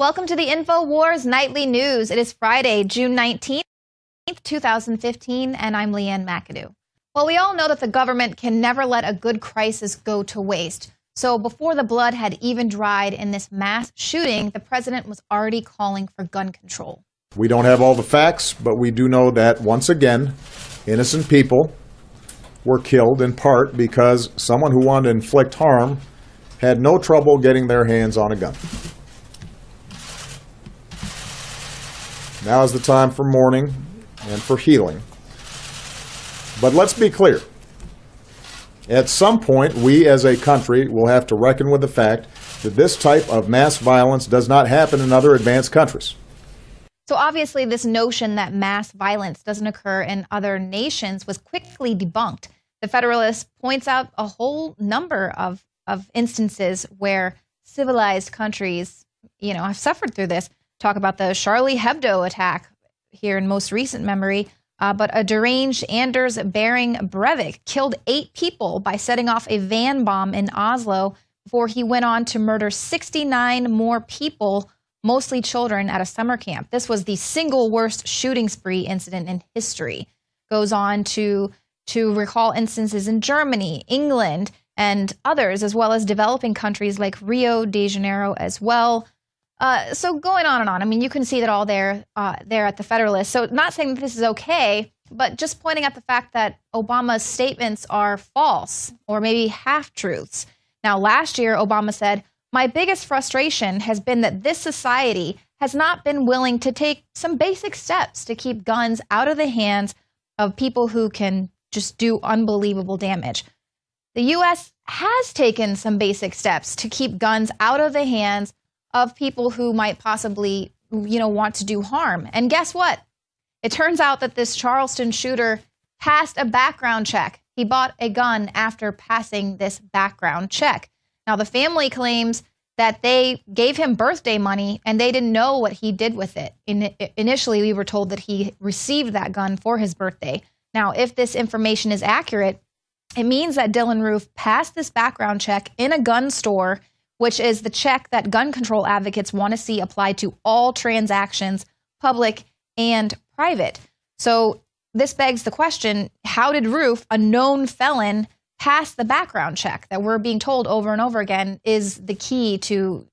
Welcome to the INFOWARS Nightly News. It is Friday, June 19th, 2015, and I'm Leanne McAdoo. Well, we all know that the government can never let a good crisis go to waste. So before the blood had even dried in this mass shooting, the president was already calling for gun control. We don't have all the facts, but we do know that, once again, innocent people were killed in part because someone who wanted to inflict harm had no trouble getting their hands on a gun. Now is the time for mourning and for healing. But let's be clear. At some point, we as a country will have to reckon with the fact that this type of mass violence does not happen in other advanced countries. So obviously this notion that mass violence doesn't occur in other nations was quickly debunked. The Federalist points out a whole number of instances where civilized countries, have suffered through this. Talk about the Charlie Hebdo attack here in most recent memory. But a deranged Anders Behring Breivik killed 8 people by setting off a van bomb in Oslo before he went on to murder 69 more people, mostly children, at a summer camp. This was the single worst shooting spree incident in history. Goes on to recall instances in Germany, England, and others, as well as developing countries like Rio de Janeiro as well. So going on and on. I mean, you can see that all there at the Federalist. So not saying that this is okay, but just pointing out the fact that Obama's statements are false or maybe half-truths. Now, last year, Obama said, "My biggest frustration has been that this society has not been willing to take some basic steps to keep guns out of the hands of people who can just do unbelievable damage." The U.S. has taken some basic steps to keep guns out of the hands of people who might possibly, want to do harm. And guess what? It turns out that this Charleston shooter passed a background check. He bought a gun after passing this background check. Now, the family claims that they gave him birthday money and they didn't know what he did with it. Initially, we were told that he received that gun for his birthday. Now, if this information is accurate, it means that Dylann Roof passed this background check in a gun store, which is the check that gun control advocates want to see applied to all transactions, public and private. So this begs the question, how did Roof, a known felon, pass the background check that we're being told over and over again is the key to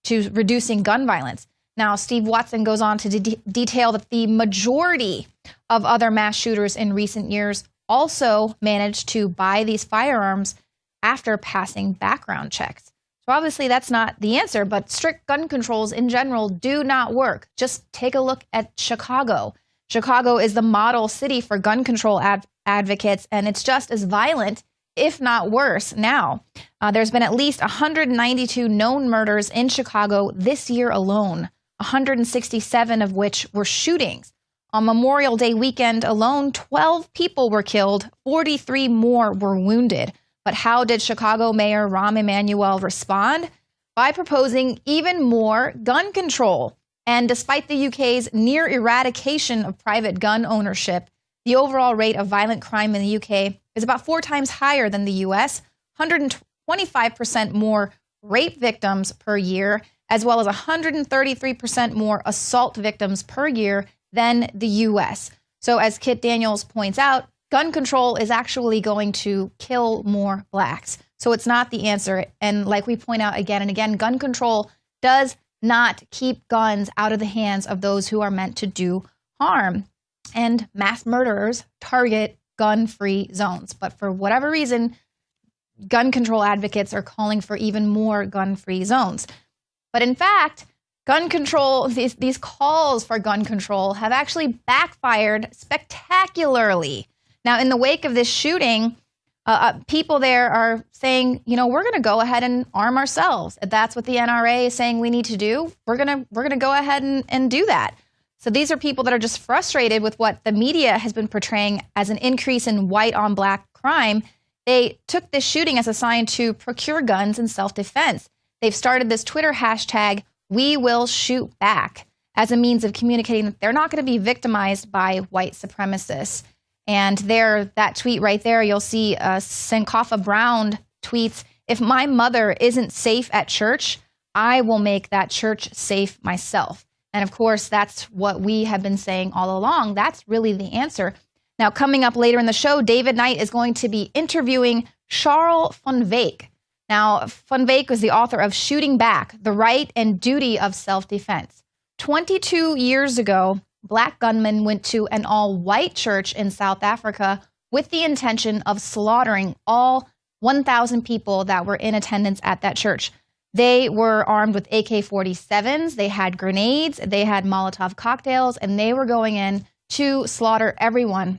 reducing gun violence? Now, Steve Watson goes on to detail that the majority of other mass shooters in recent years also managed to buy these firearms after passing background checks. So obviously that's not the answer, but strict gun controls in general do not work. Just take a look at Chicago. Chicago is the model city for gun control advocates, and it's just as violent, if not worse, now. There's been at least 192 known murders in Chicago this year alone, 167 of which were shootings. On Memorial Day weekend alone, 12 people were killed, 43 more were wounded. But how did Chicago Mayor Rahm Emanuel respond? By proposing even more gun control. And despite the UK's near eradication of private gun ownership, the overall rate of violent crime in the UK is about 4 times higher than the US, 125% more rape victims per year, as well as 133% more assault victims per year than the US. So as Kit Daniels points out, gun control is actually going to kill more blacks. So it's not the answer. And like we point out again and again, gun control does not keep guns out of the hands of those who are meant to do harm. And mass murderers target gun-free zones. But for whatever reason, gun control advocates are calling for even more gun-free zones. But in fact, gun control, these calls for gun control have actually backfired spectacularly. Now, in the wake of this shooting, people there are saying, we're going to go ahead and arm ourselves. If that's what the NRA is saying we need to do, we're going to go ahead and do that. So these are people that are just frustrated with what the media has been portraying as an increase in white on black crime. They took this shooting as a sign to procure guns in self-defense. They've started this Twitter hashtag, "We will shoot back," as a means of communicating that they're not going to be victimized by white supremacists. And that tweet right there, you'll see Sankofa Brown tweets, "If my mother isn't safe at church, I will make that church safe myself. And of course, that's what we have been saying all along. That's really the answer. Now, coming up later in the show, David Knight is going to be interviewing Charles van Wijk. Now, van Wijk was the author of Shooting Back, The Right and Duty of Self-Defense. 22 years ago, black gunmen went to an all-white church in South Africa with the intention of slaughtering all 1,000 people that were in attendance at that church. They were armed with AK-47s, they had grenades, they had Molotov cocktails, and they were going in to slaughter everyone.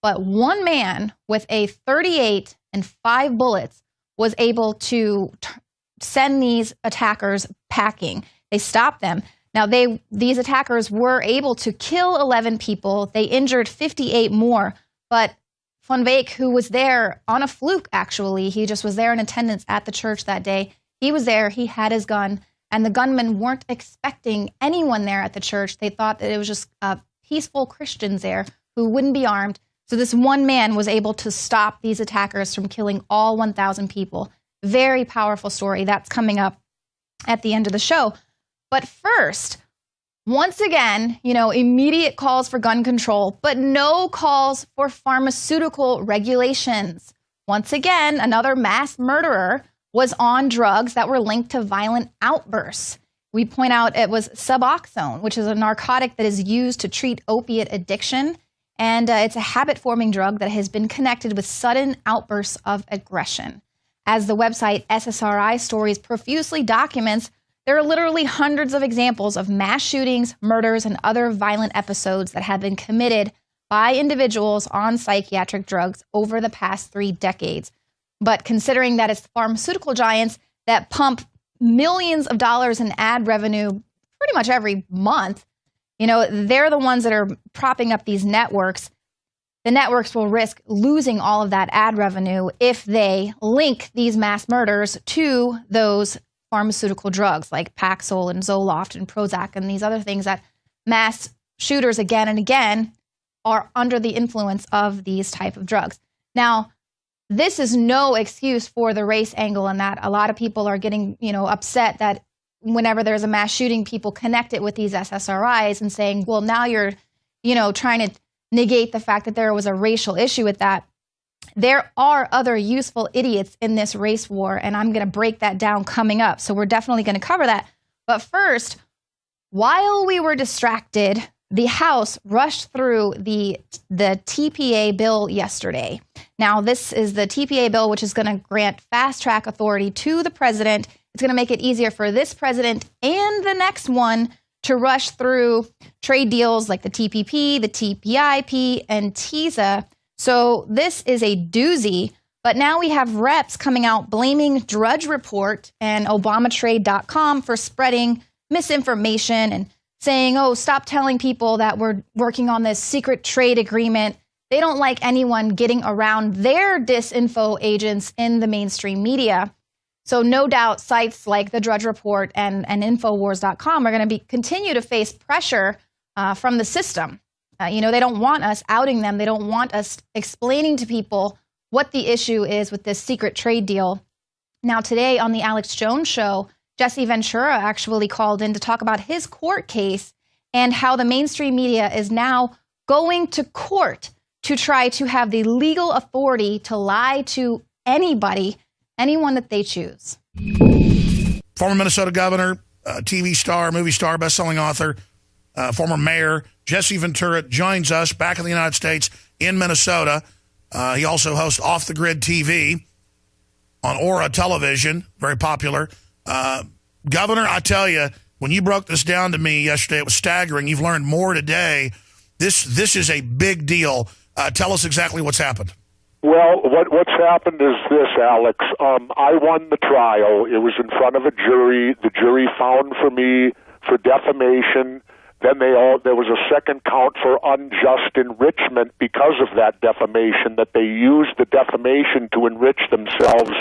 But one man with a .38 and 5 bullets was able to send these attackers packing. They stopped them. Now, these attackers were able to kill 11 people. They injured 58 more. But van Wijk, who was there on a fluke, actually, he just was there in attendance at the church that day. He was there. He had his gun. And the gunmen weren't expecting anyone there at the church. They thought that it was just peaceful Christians there who wouldn't be armed. So this one man was able to stop these attackers from killing all 1,000 people. Very powerful story. That's coming up at the end of the show. But first, once again, immediate calls for gun control, but no calls for pharmaceutical regulations. Once again, another mass murderer was on drugs that were linked to violent outbursts. We point out it was Suboxone, which is a narcotic that is used to treat opiate addiction. And it's a habit-forming drug that has been connected with sudden outbursts of aggression. As the website SSRI Stories profusely documents, there are literally hundreds of examples of mass shootings, murders, and other violent episodes that have been committed by individuals on psychiatric drugs over the past 3 decades. But considering that it's pharmaceutical giants that pump millions of dollars in ad revenue pretty much every month, they're the ones that are propping up these networks. The networks will risk losing all of that ad revenue if they link these mass murders to those pharmaceutical drugs like Paxil and Zoloft and Prozac and these other things that mass shooters again and again are under the influence of these type of drugs. Now, this is no excuse for the race angle in that a lot of people are getting, upset that whenever there's a mass shooting, people connect it with these SSRIs and saying, well, now you're, trying to negate the fact that there was a racial issue with that. There are other useful idiots in this race war, and I'm going to break that down coming up. So we're definitely going to cover that. But first, while we were distracted, the House rushed through the TPA bill yesterday. Now, this is the TPA bill, which is going to grant fast-track authority to the president. It's going to make it easier for this president and the next one to rush through trade deals like the TPP, the TPIP, and TISA. So this is a doozy. But now we have reps coming out blaming Drudge Report and ObamaTrade.com for spreading misinformation and saying, oh, stop telling people that we're working on this secret trade agreement. They don't like anyone getting around their disinfo agents in the mainstream media. So no doubt sites like the Drudge Report and INFOWARS.com are going to continue to face pressure from the system. They don't want us outing them. They don't want us explaining to people what the issue is with this secret trade deal. Now, today on the Alex Jones Show, Jesse Ventura actually called in to talk about his court case and how the mainstream media is now going to court to try to have the legal authority to lie to anyone that they choose. Former Minnesota governor, TV star, movie star, best-selling author, former mayor, Jesse Ventura joins us back in the United States in Minnesota. He also hosts Off the Grid TV on Aura Television, very popular. Governor, I tell you, when you broke this down to me yesterday, it was staggering. You've learned more today. This is a big deal. Tell us exactly what's happened. Well, what's happened is this, Alex. I won the trial. It was in front of a jury. The jury found for me for defamation. Then there was a second count for unjust enrichment because of that defamation, that they used the defamation to enrich themselves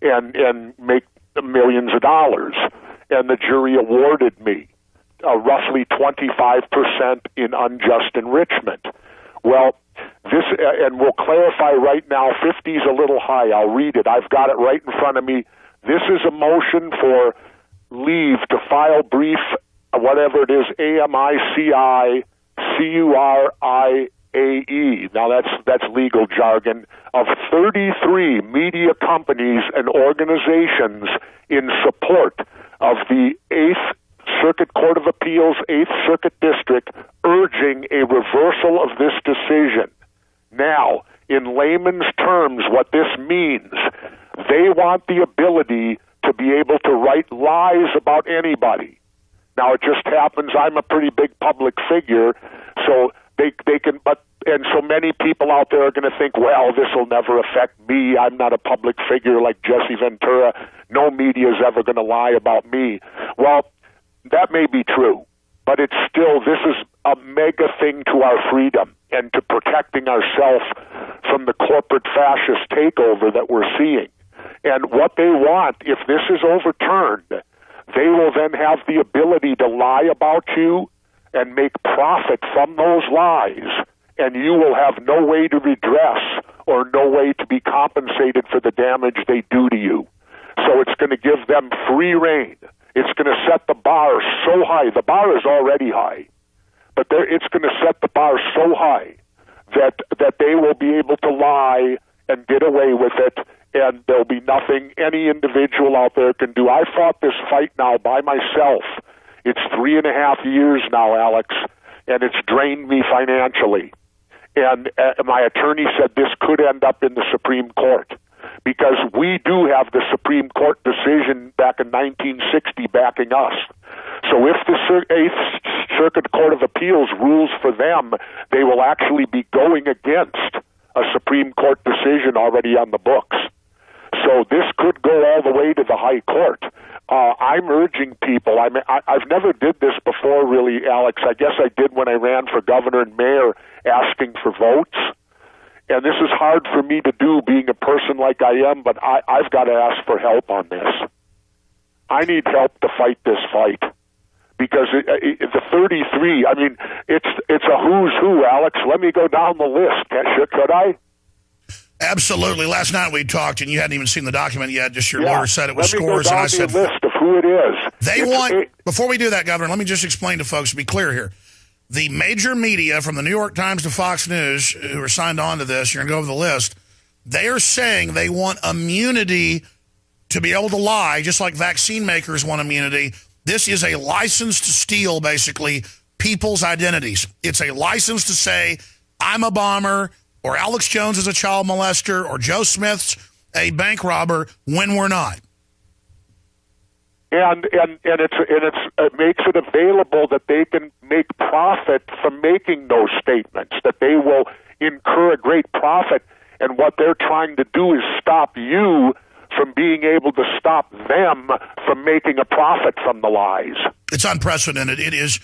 and make millions of dollars. And the jury awarded me roughly 25% in unjust enrichment. Well, this, and we'll clarify right now, 50 is a little high. I'll read it. I've got it right in front of me. This is a motion for leave to file brief, whatever it is, AMICI-CURIAE. Now that's legal jargon, of 33 media companies and organizations in support of the 8th Circuit Court of Appeals, 8th Circuit District, urging a reversal of this decision. Now, in layman's terms, what this means, they want the ability to be able to write lies about anybody. Now, it just happens I'm a pretty big public figure, so they can, and so many people out there are going to think, well, this will never affect me. I'm not a public figure like Jesse Ventura. No media is ever going to lie about me. Well, that may be true, but it's still, this is a mega thing to our freedom and to protecting ourselves from the corporate fascist takeover that we're seeing. And what they want, if this is overturned, they will then have the ability to lie about you and make profit from those lies, and you will have no way to redress or no way to be compensated for the damage they do to you. So it's going to give them free rein. It's going to set the bar so high. The bar is already high, but it's going to set the bar so high that they will be able to lie and get away with it, and there'll be nothing any individual out there can do. I fought this fight now by myself. It's 3.5 years now, Alex, and it's drained me financially. And my attorney said this could end up in the Supreme Court, because we do have the Supreme Court decision back in 1960 backing us. So if the 8th Circuit Court of Appeals rules for them, they will actually be going against a Supreme Court decision already on the books. So this could go all the way to the High Court. I'm urging people, I've never did this before really, Alex. I guess I did when I ran for governor and mayor asking for votes. And this is hard for me to do being a person like I am, but I've got to ask for help on this. I need help to fight this fight. Because the 33, I mean, it's a who's who, Alex. Let me go down the list. Could I? Absolutely. Last night we talked, and you hadn't even seen the document yet. Just your lawyer said it was Let me scores, go down and I said the list of who it is. Before we do that, Governor, let me just explain to folks, to be clear here. The major media, from the New York Times to Fox News, who are signed on to this, you're going to go over the list, they are saying they want immunity to be able to lie, just like vaccine makers want immunity. This is a license to steal, basically, people's identities. It's a license to say, I'm a bomber, or Alex Jones is a child molester, or Joe Smith's a bank robber, when we're not. And it makes it available that they can make profit from making those statements, that they will incur a great profit. And what they're trying to do is stop you from being able to stop them from making a profit from the lies. It's unprecedented. It is.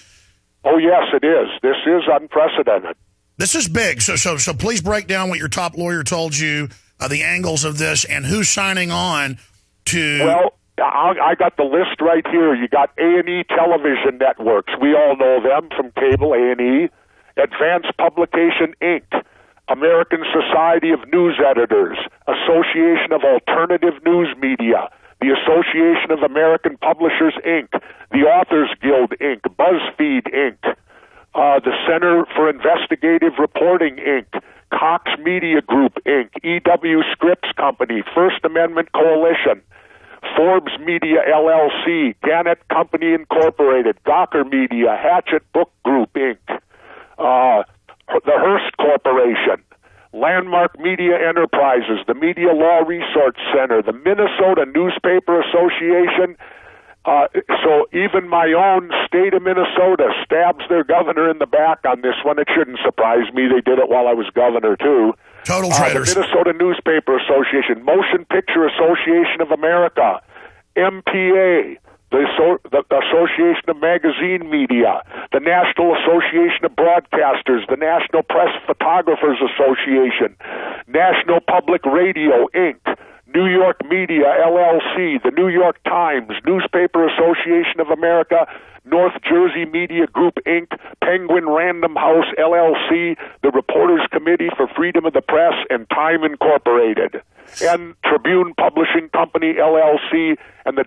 Oh, yes, it is. This is unprecedented. This is big. So please break down what your top lawyer told you, the angles of this, and who's signing on to... Well, I got the list right here. You got A&E television networks. We all know them from cable, A&E. Advanced Publication, Inc., American Society of News Editors, Association of Alternative News Media, the Association of American Publishers, Inc., the Authors Guild, Inc., BuzzFeed, Inc., the Center for Investigative Reporting, Inc., Cox Media Group, Inc., EW Scripps Company, First Amendment Coalition, Forbes Media, LLC, Gannett Company Incorporated, Gawker Media, Hatchet Book Group, Inc., the Hearst Corporation, Landmark Media Enterprises, the Media Law Resource Center, the Minnesota Newspaper Association. So even my own state of Minnesota stabs their governor in the back on this one. It shouldn't surprise me. They did it while I was governor, too. Total traitors. The Minnesota Newspaper Association, Motion Picture Association of America, MPA, the Association of Magazine Media, the National Association of Broadcasters, the National Press Photographers Association, National Public Radio, Inc., New York Media, LLC, the New York Times, Newspaper Association of America, North Jersey Media Group, Inc., Penguin Random House, LLC, the Reporters Committee for Freedom of the Press, and Time Incorporated, and Tribune Publishing Company, LLC, and the